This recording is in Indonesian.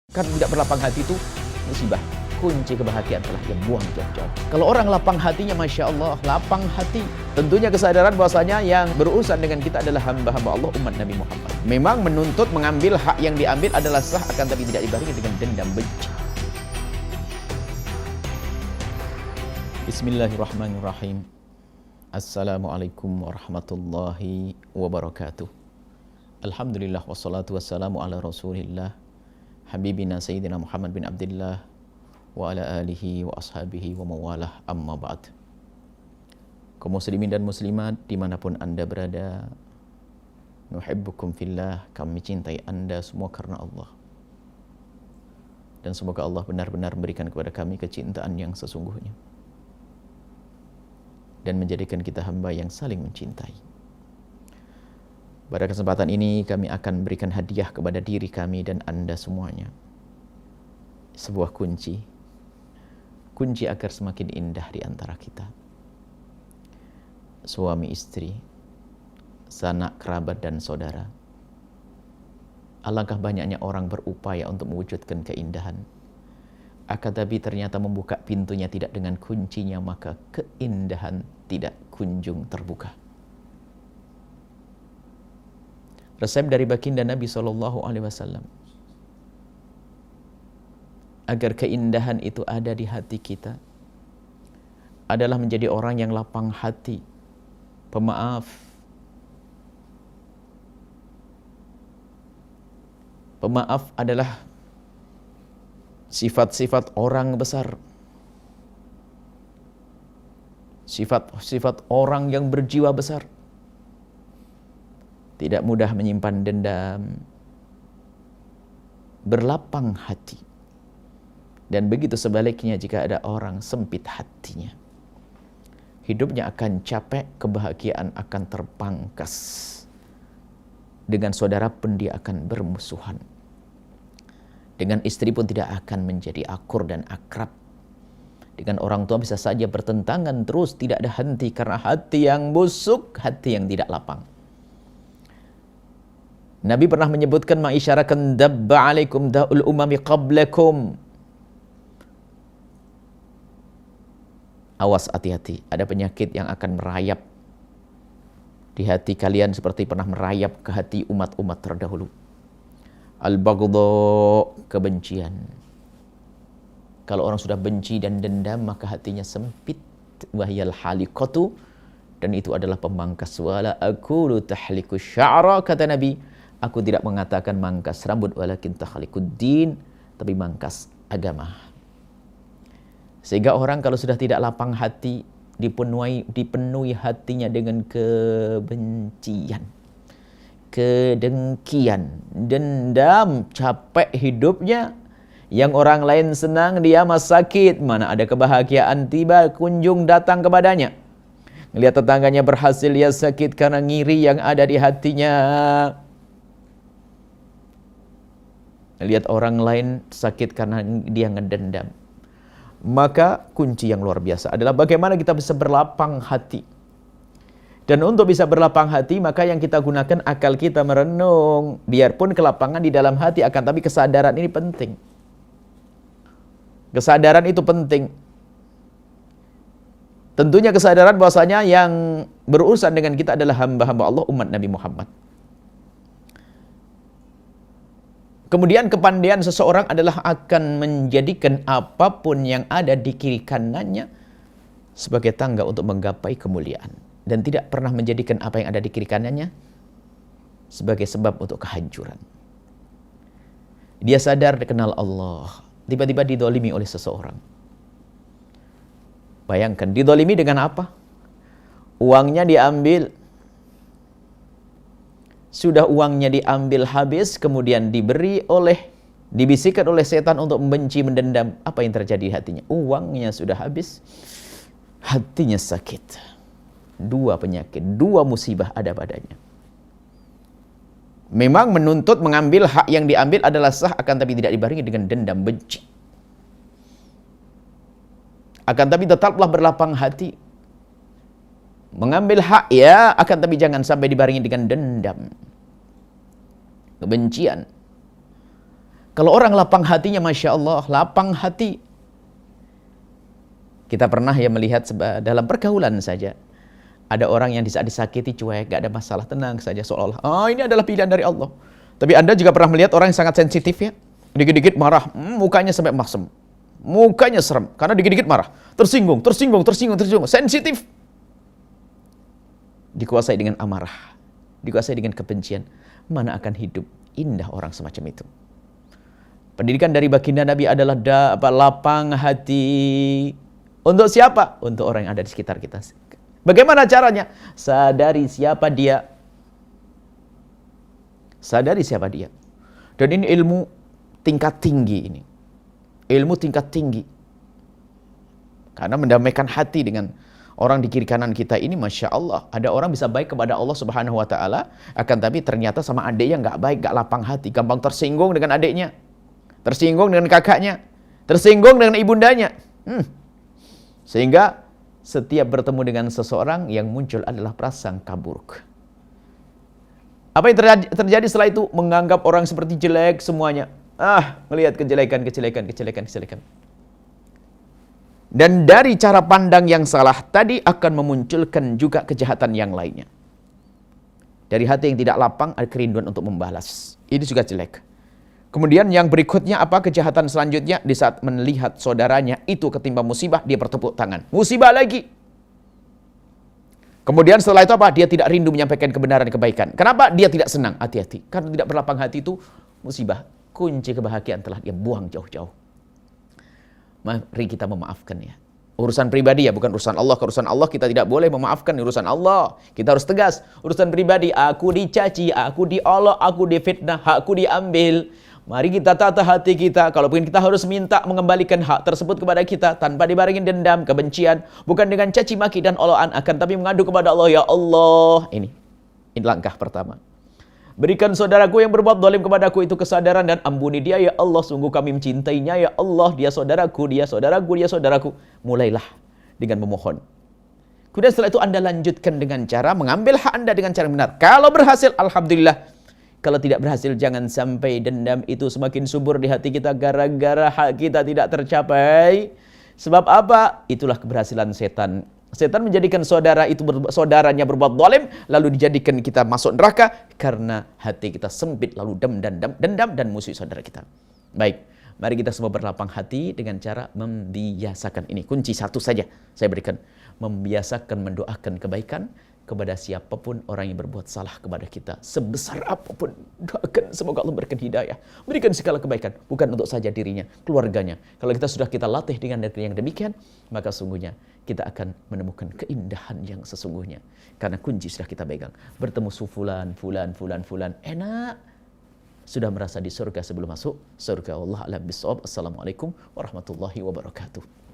Karena tidak berlapang hati itu musibah. Kunci kebahagiaan telah dia buang jauh-jauh. Kalau orang lapang hatinya, Masya Allah, lapang hati. Tentunya kesadaran bahwasanya yang berurusan dengan kita adalah hamba-hamba Allah, umat Nabi Muhammad. Memang menuntut mengambil hak yang diambil adalah sah, akan tapi tidak dibarengi dengan dendam benci. Bismillahirrahmanirrahim. Assalamualaikum warahmatullahi wabarakatuh. Alhamdulillah wassalatu wassalamu ala rasulillah Habibina Sayyidina Muhammad bin Abdullah wa ala alihi wa ashabihi wa mawalah, amma ba'd. Kaum muslimin dan muslimat dimanapun anda berada, nuhibbukum fillah, kami cintai anda semua karena Allah. Dan semoga Allah benar-benar memberikan kepada kami kecintaan yang sesungguhnya dan menjadikan kita hamba yang saling mencintai. Pada kesempatan ini kami akan berikan hadiah kepada diri kami dan anda semuanya. Sebuah kunci agar semakin indah di antara kita. Suami istri, sanak kerabat dan saudara. Alangkah banyaknya orang berupaya untuk mewujudkan keindahan. Akan tapi ternyata membuka pintunya tidak dengan kuncinya, maka keindahan tidak kunjung terbuka. Resep dari baginda Nabi SAW agar keindahan itu ada di hati kita adalah menjadi orang yang lapang hati, pemaaf, pemaaf adalah sifat-sifat orang besar, sifat-sifat orang yang berjiwa besar. Tidak mudah menyimpan dendam, berlapang hati. Dan begitu sebaliknya jika ada orang sempit hatinya, hidupnya akan capek, kebahagiaan akan terpangkas. Dengan saudara pun dia akan bermusuhan. Dengan istri pun tidak akan menjadi akur dan akrab. Dengan orang tua bisa saja bertentangan terus, tidak ada henti karena hati yang busuk, hati yang tidak lapang. Nabi pernah menyebutkan, ma'isyarakan dabba alaikum da'ul umami qablakum. Awas, hati-hati, ada penyakit yang akan merayap di hati kalian seperti pernah merayap ke hati umat-umat terdahulu. Al-baghdha, kebencian. Kalau orang sudah benci dan dendam, maka hatinya sempit. Wahyal haliqatu, dan itu adalah pemangkas. Wala aqulu tahliku sya'ra, kata Nabi, aku tidak mengatakan mangkas rambut, walakin takhliquddin, tapi mangkas agama. Sehingga orang kalau sudah tidak lapang hati, dipenuhi hatinya dengan kebencian, kedengkian, dendam, capek hidupnya. Yang orang lain senang, dia mas sakit. Mana ada kebahagiaan tiba kunjung datang kepadanya. Melihat tetangganya berhasil, dia sakit karena ngiri yang ada di hatinya. Lihat orang lain sakit karena dia ngedendam. Maka kunci yang luar biasa adalah bagaimana kita bisa berlapang hati. Dan untuk bisa berlapang hati, maka yang kita gunakan akal kita merenung. Biarpun kelapangan di dalam hati, akan tapi kesadaran ini penting. Kesadaran itu penting. Tentunya kesadaran bahwasanya yang berurusan dengan kita adalah hamba-hamba Allah, umat Nabi Muhammad. Kemudian kepandaian seseorang adalah akan menjadikan apapun yang ada di kiri kanannya sebagai tangga untuk menggapai kemuliaan. Dan tidak pernah menjadikan apa yang ada di kiri kanannya sebagai sebab untuk kehancuran. Dia sadar dikenal Allah, tiba-tiba didolimi oleh seseorang. Bayangkan, didolimi dengan apa? Uangnya diambil. Sudah uangnya diambil habis, kemudian dibisikkan oleh setan untuk membenci, mendendam. Apa yang terjadi di hatinya? Uangnya sudah habis, hatinya sakit. Dua penyakit, dua musibah ada padanya. Memang menuntut mengambil hak yang diambil adalah sah, akan tapi tidak dibarengi dengan dendam benci. Akan tapi tetaplah berlapang hati. Mengambil hak ya, akan tapi jangan sampai dibarengi dengan dendam, kebencian. Kalau orang lapang hatinya, Masya Allah, lapang hati. Kita pernah ya melihat dalam pergaulan saja. Ada orang yang di saat disakiti cuek, gak ada masalah, tenang saja seolah-olah. Ini adalah pilihan dari Allah. Tapi Anda juga pernah melihat orang yang sangat sensitif ya. Dikit-dikit marah, mukanya sampai masem. Mukanya serem, karena dikit-dikit marah. Tersinggung, sensitif. Dikuasai dengan amarah, dikuasai dengan kebencian. Mana akan hidup indah orang semacam itu. Pendidikan dari baginda Nabi adalah lapang hati. Untuk siapa? Untuk orang yang ada di sekitar kita. Bagaimana caranya? Sadari siapa dia. Sadari siapa dia. Dan ini ilmu tingkat tinggi ini. Ilmu tingkat tinggi. Karena mendamaikan hati dengan orang di kiri kanan kita ini, Masya Allah. Ada orang bisa baik kepada Allah Subhanahu Wa Taala, akan tapi ternyata sama adiknya nggak baik, nggak lapang hati, gampang tersinggung dengan adiknya, tersinggung dengan kakaknya, tersinggung dengan ibundanya. Sehingga setiap bertemu dengan seseorang yang muncul adalah prasangka buruk. Apa yang terjadi setelah itu? Menganggap orang seperti jelek semuanya. Melihat kejelekan. Dan dari cara pandang yang salah tadi akan memunculkan juga kejahatan yang lainnya. Dari hati yang tidak lapang ada kerinduan untuk membalas. Ini juga jelek. Kemudian yang berikutnya apa kejahatan selanjutnya? Di saat melihat saudaranya itu ketimpa musibah, dia bertepuk tangan. Musibah lagi. Kemudian setelah itu apa? Dia tidak rindu menyampaikan kebenaran dan kebaikan. Kenapa? Dia tidak senang. Hati-hati. Karena tidak berlapang hati itu musibah. Kunci kebahagiaan telah dia buang jauh-jauh. Mari kita memaafkan ya. Urusan pribadi ya, bukan urusan Allah. Urusan Allah kita tidak boleh memaafkan urusan Allah. Kita harus tegas. Urusan pribadi, aku dicaci, aku diolok, aku difitnah, aku diambil. Mari kita tata hati kita. Kalaupun kita harus minta mengembalikan hak tersebut kepada kita tanpa dibarengi dendam, kebencian, bukan dengan caci maki dan olokan, akan tapi mengadu kepada Allah, ya Allah. Ini langkah pertama. Berikan saudaraku yang berbuat zalim kepadaku itu kesadaran dan ampuni dia, ya Allah. Sungguh kami mencintainya, ya Allah. Dia saudaraku, dia saudaraku, dia saudaraku. Mulailah dengan memohon. Kemudian setelah itu Anda lanjutkan dengan cara mengambil hak Anda dengan cara benar. Kalau berhasil, alhamdulillah. Kalau tidak berhasil, jangan sampai dendam itu semakin subur di hati kita gara-gara hak kita tidak tercapai. Sebab apa? Itulah keberhasilan setan. Setan menjadikan saudaranya berbuat zalim, lalu dijadikan kita masuk neraka karena hati kita sempit, lalu dendam dan musuh saudara kita. Baik, mari kita semua berlapang hati dengan cara membiasakan ini. Kunci satu saja saya berikan. Membiasakan mendoakan kebaikan kepada siapapun orang yang berbuat salah kepada kita. Sebesar apapun, doakan semoga Allah berikan hidayah. Berikan segala kebaikan, bukan untuk saja dirinya, keluarganya. Kalau kita latih dengan yang demikian, maka sungguhnya kita akan menemukan keindahan yang sesungguhnya. Karena kunci sudah kita pegang. Bertemu fulan, enak. Sudah merasa di surga sebelum masuk surga. Allah a'lam bishawab. Assalamualaikum warahmatullahi wabarakatuh.